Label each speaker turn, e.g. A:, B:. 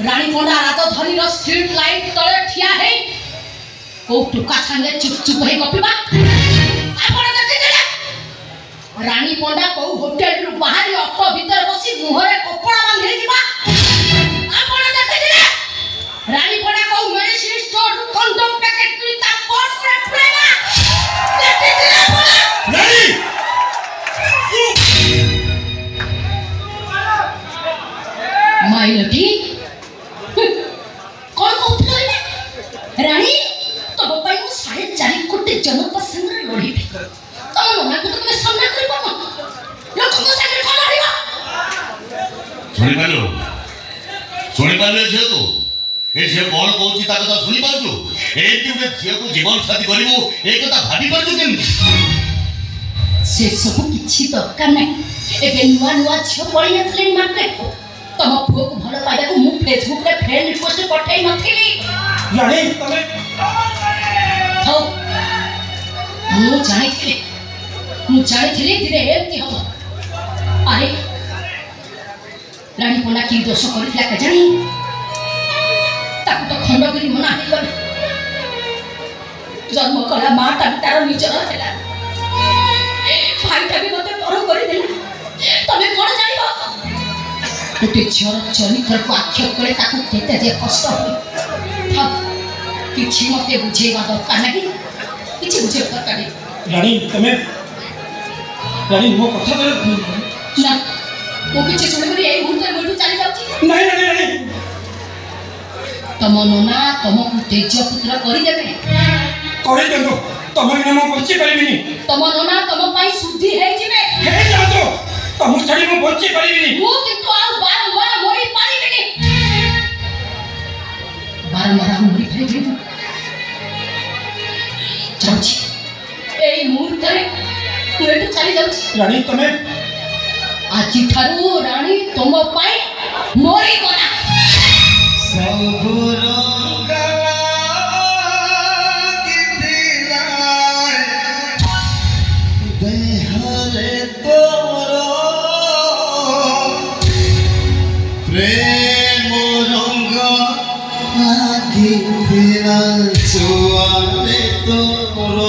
A: रानी पंडा रात धनी street light तले ठिया है को टुका संगे चुप चुप है गपिबा आपण देखिले रानी पंडा को होटल रु बाहर ऑटो भीतर बसी मुहरे कपड़ा बांधे जिबा आपण देखिले रानी पंडा को मेडिसिन स्टोर रु कंडोम पैकेट तुई ता पर्स रे फुलेगा देखिले आपण
B: रानी
A: माइलती कौन कहते हैं रानी तब पाई मु 4.5 कोटी जनता संग लड़ी तम नना को तुम सामना कर पाबो लोक को संग कोन लड़ीबा
B: सुनी पालो झे तो ए जे कोन कहूची ता कथा सुनी पाछु एति उते झे को जीवन साथी करिवो ए कथा भाबी पाछु केमि
A: से सब किछि दरकार नै एबे नुवा नुवा झे पड़ी आसले मार्केट को तम पुओ को भलो पाइबा को मु फेसबुक रे फ्रेंड रिक्वेस्ट पठाई नथिली
B: रानी तमे
A: हो मु जानिथिली दिने एमती हो अरे रानी पंडा की दोष करथिला के जानी ताकू तो खंडगिरी मना हे गल जन्म कला माता तार निजर हैला भाईटा भी मते पर करि देला तमे कोन जानिबो गोटे झर चरित्र को आक्षेप करे ताकू केते जे कष्ट होई था किछि मते बुझेबा दरकार नाही किछि बुझे दरकार नाही
B: रानी मो कथा करे
A: ना मो किछि सुने ए मुहूर्त मुहूर्त चली जाउची
B: नहीं रानी
A: तम नना तमको तेज पुत्र करि देबे
B: करे देबो तम नाम बच्चे परिबिनी
A: तम नना तम पाई शुद्धि हे जिबे
B: हे जा तो तम छड़ी मो बच्चे परिबिनी
A: मु किंतु आ बारंबार मोरी पारिबिनी बारंबार मोरी पारिबिनी जाउची ए मुहूर्त रे तू चली जाउची
B: रानी तमे
A: आज ठारू रानी तुम पाई मोरी गला
C: सबुर गला किथिला देहरे तोर प्रेम रंग आखि तेरा छुआले तोर